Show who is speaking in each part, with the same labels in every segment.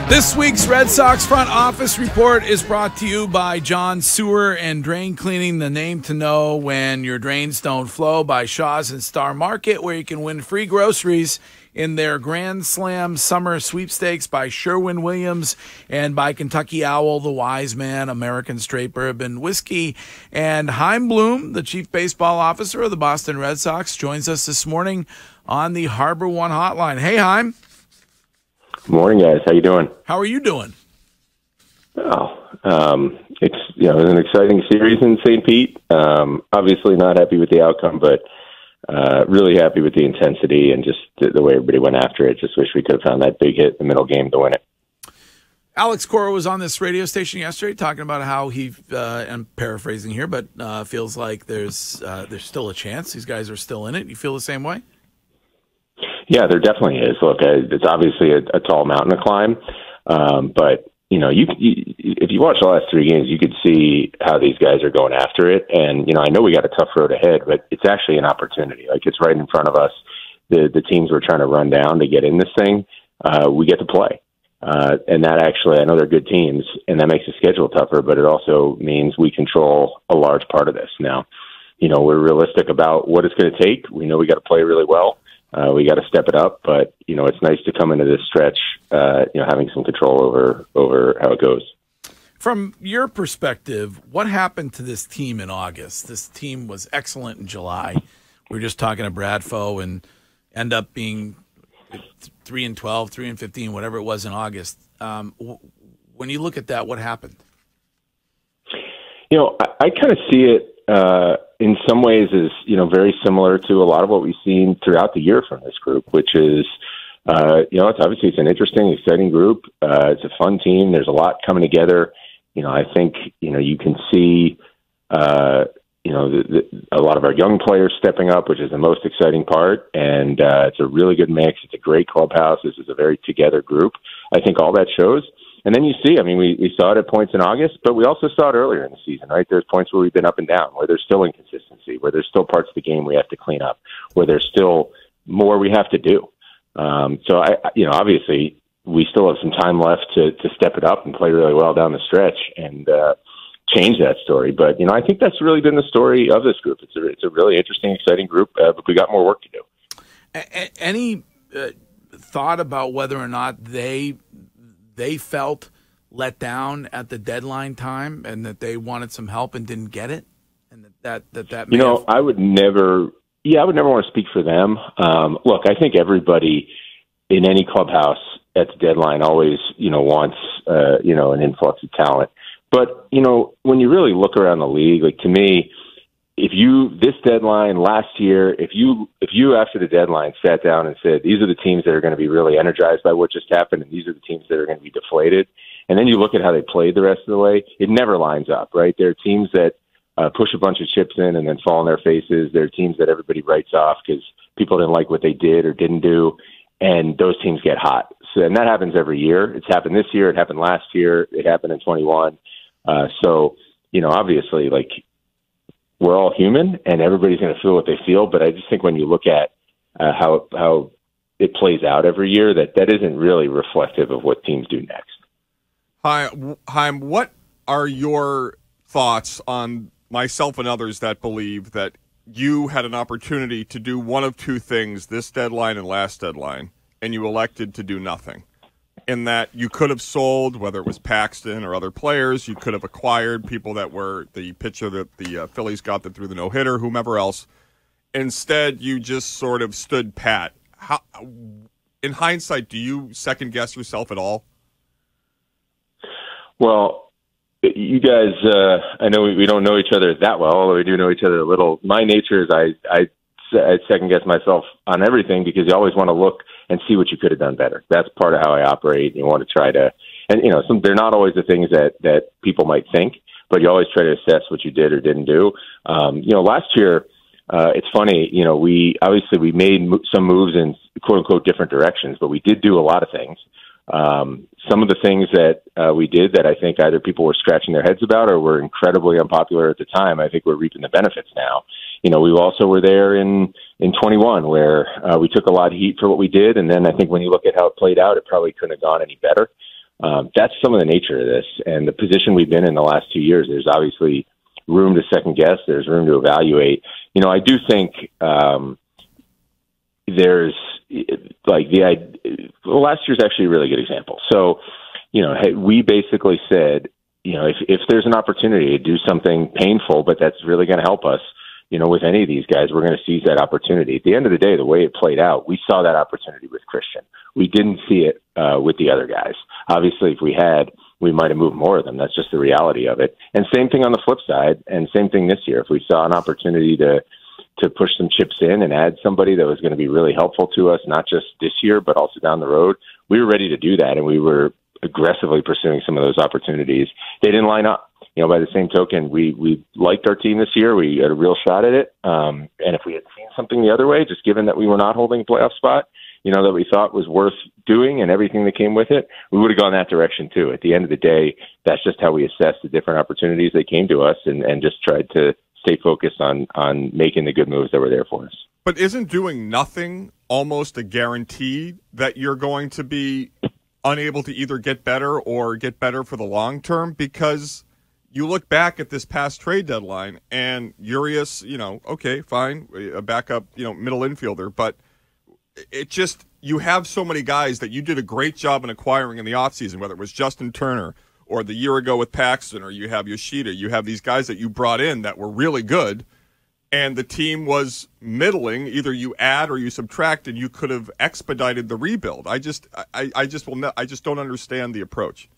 Speaker 1: This week's Red Sox front office report is brought to you by John Sewer and Drain Cleaning, the name to know when your drains don't flow, by Shaw's and Star Market, where you can win free groceries in their Grand Slam Summer Sweepstakes, by Sherwin-Williams, and by Kentucky Owl, the Wise Man, American Straight Bourbon Whiskey. And Chaim Bloom, the Chief Baseball Officer of the Boston Red Sox, joins us this morning on the Harbor One Hotline. Hey, Chaim.
Speaker 2: Good morning, guys. How you doing?
Speaker 1: How are you doing?
Speaker 2: It's it was an exciting series in St. Pete. Obviously not happy with the outcome, but really happy with the intensity and just the way everybody went after it. Just wish we could have found that big hit in the middle game to win it.
Speaker 1: Alex Cora was on this radio station yesterday talking about how he, I'm paraphrasing here, but feels like there's still a chance. These guys are still in it. You feel the same way?
Speaker 2: Yeah, there definitely is. Look, it's obviously a tall mountain to climb, but if you watch the last three games, you could see how these guys are going after it. And I know we got a tough road ahead, but it's actually an opportunity. Like, it's right in front of us. The teams we're trying to run down to get in this thing, we get to play, and that actually, I know they're good teams, and that makes the schedule tougher. But it also means we control a large part of this. Now, we're realistic about what it's going to take. We know we got to play really well. We got to step it up, but it's nice to come into this stretch, having some control over how it goes.
Speaker 1: From your perspective, what happened to this team in August? This team was excellent in July. We were just talking to Bradfo and end up being 3-12, 3-15, whatever it was in August. When you look at that, what happened?
Speaker 2: I kind of see it in some ways is, very similar to a lot of what we've seen throughout the year from this group, which is, it's an interesting, exciting group. It's a fun team. There's a lot coming together. I think, you can see, a lot of our young players stepping up, which is the most exciting part. And it's a really good mix. It's a great clubhouse. This is a very together group. I think all that shows. And then you see, we saw it at points in August, but we also saw it earlier in the season, right? There's points where we've been up and down, where there's still inconsistency, where there's still parts of the game we have to clean up, where there's still more we have to do. So obviously we still have some time left to step it up and play really well down the stretch and change that story. But, I think that's really been the story of this group. It's a really interesting, exciting group, but we got more work to do.
Speaker 1: Any thought about whether or not they felt let down at the deadline time and that they wanted some help and didn't get it? And that
Speaker 2: I would never want to speak for them. Look, I think everybody in any clubhouse at the deadline always, wants, an influx of talent. But, when you really look around the league, like, to me, this deadline last year, if you after the deadline sat down and said, these are the teams that are going to be really energized by what just happened, and these are the teams that are going to be deflated, and then you look at how they played the rest of the way, it never lines up, right? There are teams that push a bunch of chips in and then fall on their faces. There are teams that everybody writes off because people didn't like what they did or didn't do, and those teams get hot. So, and that happens every year. It's happened this year. It happened last year. It happened in 21. Obviously, like, we're all human, and everybody's going to feel what they feel. But I just think when you look at how it plays out every year, that isn't really reflective of what teams do next.
Speaker 3: Chaim, what are your thoughts on myself and others that believe that you had an opportunity to do one of two things this deadline and last deadline, and you elected to do nothing? In that you could have sold, whether it was Paxton or other players, you could have acquired people that were the pitcher that the Phillies got that threw the no-hitter, whomever else. Instead, you just sort of stood pat. How, in hindsight, do you second-guess yourself at all?
Speaker 2: Well, you guys, I know we don't know each other that well, although we do know each other a little. My nature is I second-guess myself on everything because you always want to look and see what you could have done better. That's part of how I operate. You want to try to, and they're not always the things that people might think, but you always try to assess what you did or didn't do. Last year, it's funny, we made some moves in quote unquote different directions, but we did do a lot of things. Some of the things that we did that I think either people were scratching their heads about or were incredibly unpopular at the time, I think we're reaping the benefits now. We also were there in 21 where we took a lot of heat for what we did. And then I think when you look at how it played out, it probably couldn't have gone any better. That's some of the nature of this. And the position we've been in the last 2 years, there's obviously room to second guess. There's room to evaluate. I do think there's last year's actually a really good example. So, we basically said, if there's an opportunity to do something painful, but that's really going to help us, with any of these guys, we're going to seize that opportunity. At the end of the day, the way it played out, we saw that opportunity with Christian. We didn't see it with the other guys. Obviously, if we had, we might have moved more of them. That's just the reality of it. And same thing on the flip side, and same thing this year. If we saw an opportunity to push some chips in and add somebody that was going to be really helpful to us, not just this year, but also down the road, we were ready to do that, and we were aggressively pursuing some of those opportunities. They didn't line up. By the same token, we liked our team this year. We had a real shot at it. And if we had seen something the other way, just given that we were not holding a playoff spot, that we thought was worth doing and everything that came with it, we would have gone that direction too. At the end of the day, that's just how we assessed the different opportunities that came to us and just tried to stay focused on making the good moves that were there for us.
Speaker 3: But isn't doing nothing almost a guarantee that you're going to be unable to either get better or get better for the long term? Because you look back at this past trade deadline and Urias, okay, fine, a backup, middle infielder, but it just, you have so many guys that you did a great job in acquiring in the offseason, whether it was Justin Turner or the year ago with Paxton, or you have Yoshida, you have these guys that you brought in that were really good, and the team was middling. Either you add or you subtract, and you could have expedited the rebuild. I just don't understand the approach.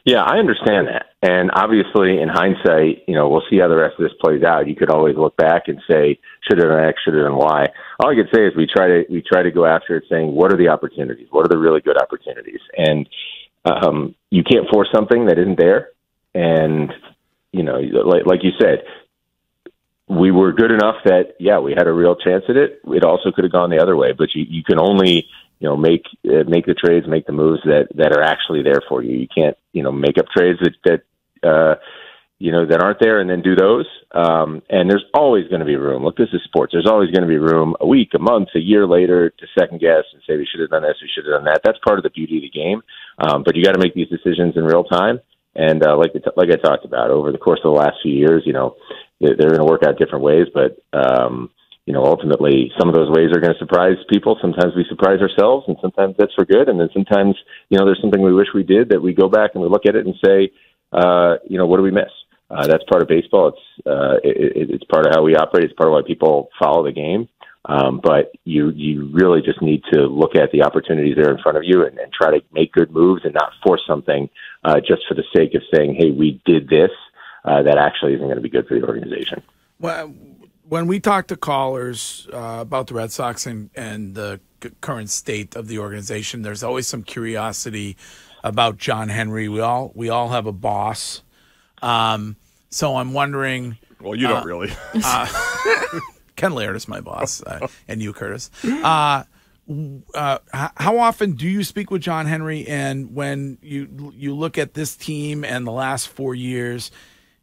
Speaker 2: Yeah, I understand that. And obviously, in hindsight, we'll see how the rest of this plays out. You could always look back and say, should have done X, should have done Y. All I could say is we try to go after it saying, what are the opportunities? What are the really good opportunities? And you can't force something that isn't there. And, like you said, we were good enough that, we had a real chance at it. It also could have gone the other way, but you can only make the trades, make the moves that are actually there for you. You can't, make up trades that aren't there and then do those. And there's always going to be room. Look, this is sports. There's always going to be room a week, a month, a year later to second guess and say we should have done this, we should have done that. That's part of the beauty of the game. But you got to make these decisions in real time. And like I talked about over the course of the last few years, they're going to work out different ways, but ultimately some of those ways are going to surprise people. Sometimes we surprise ourselves, and sometimes that's for good. And then sometimes, there's something we wish we did that we go back and we look at it and say, what do we miss? That's part of baseball. It's part of how we operate. It's part of why people follow the game. But you really just need to look at the opportunities there in front of you and try to make good moves and not force something just for the sake of saying, hey, we did this. That actually isn't going to be good for the organization.
Speaker 1: Well, when we talk to callers about the Red Sox and the current state of the organization, there's always some curiosity about John Henry. We all have a boss. So I'm wondering.
Speaker 3: Well, you don't really.
Speaker 1: Ken Laird is my boss, and you, Curtis. How often do you speak with John Henry? And when you look at this team and the last 4 years,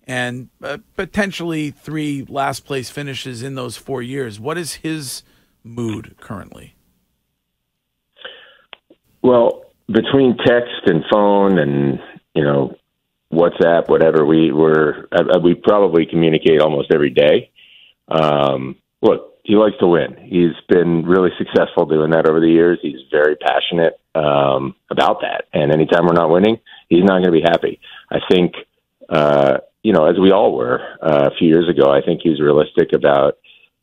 Speaker 1: and potentially 3 last place finishes in those 4 years, what is his mood currently? Well,
Speaker 2: between text and phone and WhatsApp, whatever, we probably communicate almost every day. Look, he likes to win. He's been really successful doing that over the years. He's very passionate about that. And anytime we're not winning, he's not going to be happy. I think, as we all were a few years ago, I think he was realistic about,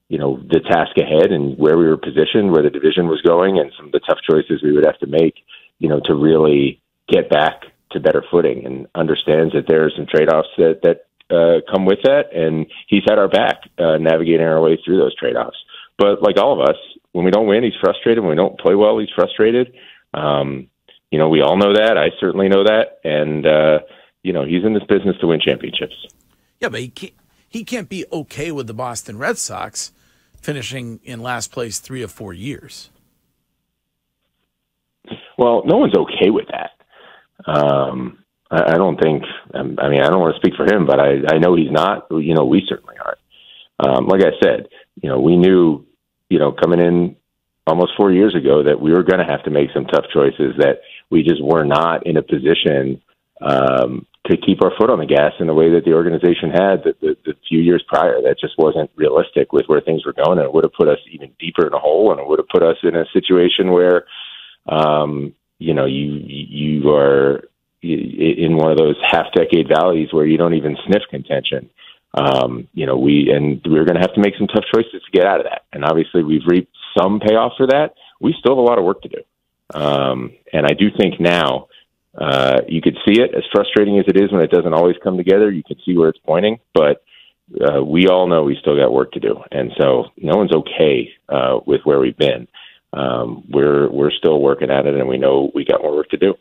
Speaker 2: the task ahead and where we were positioned, where the division was going, and some of the tough choices we would have to make, to really get back to better footing, and understands that there are some trade-offs that come with that, and he's had our back navigating our way through those trade-offs. But like all of us, when we don't win, he's frustrated. When we don't play well, he's frustrated. We all know that. I certainly know that. And, he's in this business to win championships.
Speaker 1: Yeah, but he can't be okay with the Boston Red Sox finishing in last place 3 or 4 years.
Speaker 2: Well, no one's okay with that. I don't think, I don't want to speak for him, but I know he's not. We certainly aren't. Like I said, we knew, coming in almost 4 years ago that we were going to have to make some tough choices, that we just were not in a position to keep our foot on the gas in the way that the organization had the few years prior. That just wasn't realistic with where things were going, and it would have put us even deeper in a hole, and it would have put us in a situation where, you are in one of those half-decade valleys where you don't even sniff contention. We're going to have to make some tough choices to get out of that. And obviously we've reaped some payoff for that. We still have a lot of work to do. And I do think now, you could see it, as frustrating as it is when it doesn't always come together. You can see where it's pointing, but we all know we still got work to do. And so no one's okay with where we've been. We're still working at it, and we know we got more work to do.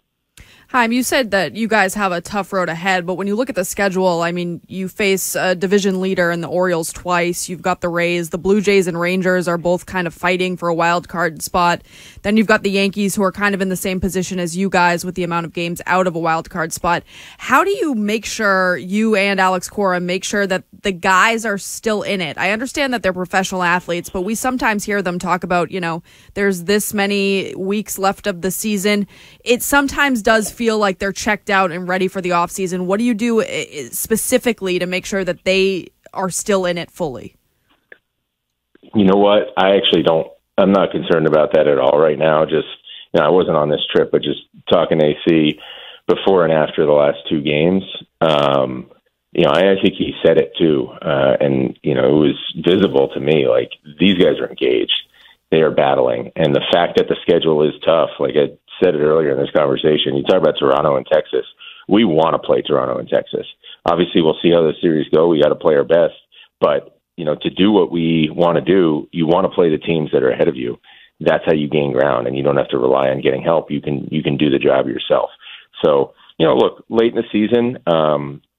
Speaker 4: Chaim, you said that you guys have a tough road ahead, but when you look at the schedule, I mean, you face a division leader in the Orioles twice. You've got the Rays. The Blue Jays and Rangers are both kind of fighting for a wild card spot. Then you've got the Yankees, who are kind of in the same position as you guys with the amount of games out of a wild card spot. How do you make sure, you and Alex Cora, make sure that the guys are still in it? I understand that they're professional athletes, but we sometimes hear them talk about, there's this many weeks left of the season. It sometimes does feel like they're checked out and ready for the offseason. What do you do specifically to make sure that they are still in it fully?
Speaker 2: You know what? I'm not concerned about that at all right now. Just, I wasn't on this trip, but just talking AC before and after the last two games, I think he said it too. And it was visible to me, like, these guys are engaged. They are battling. And the fact that the schedule is tough, like I said it earlier in this conversation, you talk about Toronto and Texas. We want to play Toronto and Texas. Obviously, we'll see how the series go. We got to play our best. But, to do what we want to do, you want to play the teams that are ahead of you. That's how you gain ground, and you don't have to rely on getting help. You can do the job yourself. So, look, late in the season,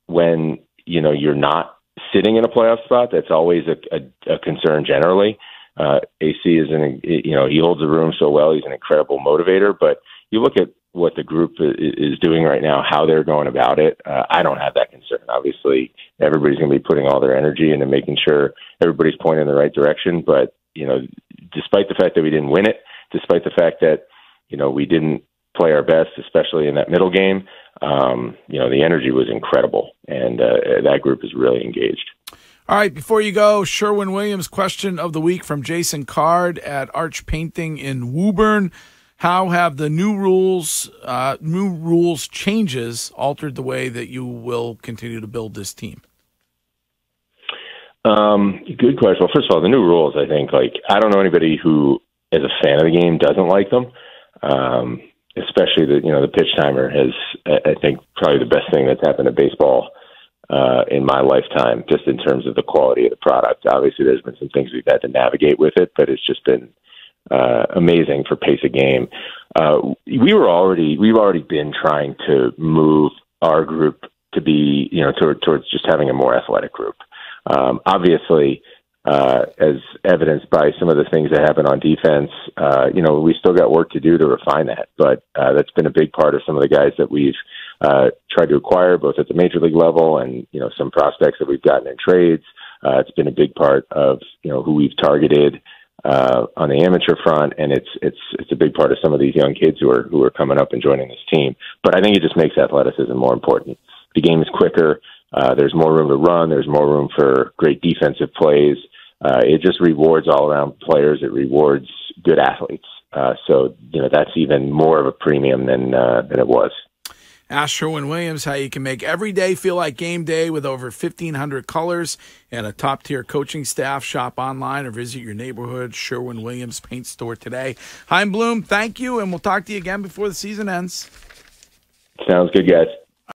Speaker 2: when, you're not sitting in a playoff spot, that's always a concern generally. AC he holds the room so well. He's an incredible motivator, but you look at what the group is doing right now, how they're going about it. I don't have that concern. Obviously, everybody's going to be putting all their energy into making sure everybody's pointing in the right direction. But, despite the fact that we didn't win it, despite the fact that, we didn't play our best, especially in that middle game, the energy was incredible, and that group is really engaged.
Speaker 1: All right, before you go, Sherwin-Williams question of the week from Jason Card at Arch Painting in Woburn. How have the new rules changes altered the way that you will continue to build this team?
Speaker 2: Good question. Well, first of all, the new rules, I think, I don't know anybody who is a fan of the game doesn't like them. Especially the pitch timer has, I think, probably the best thing that's happened to baseball in my lifetime, just in terms of the quality of the product. Obviously, there's been some things we've had to navigate with it, but it's just been amazing for pace of game. We've already been trying to move our group to be, towards just having a more athletic group. Obviously, as evidenced by some of the things that happen on defense, we still got work to do to refine that. But that's been a big part of some of the guys that we've tried to acquire, both at the major league level and, some prospects that we've gotten in trades. It's been a big part of, who we've targeted on the amateur front, and it's a big part of some of these young kids who are coming up and joining this team. But I think it just makes athleticism more important. The game is quicker. There's more room to run. There's more room for great defensive plays. It just rewards all-around players. It rewards good athletes. So that's even more of a premium than it was.
Speaker 1: Ask Sherwin-Williams how you can make every day feel like game day with over 1,500 colors and a top-tier coaching staff. Shop online or visit your neighborhood Sherwin-Williams paint store today. Chaim Bloom, thank you, and we'll talk to you again before the season ends.
Speaker 2: Sounds good, guys.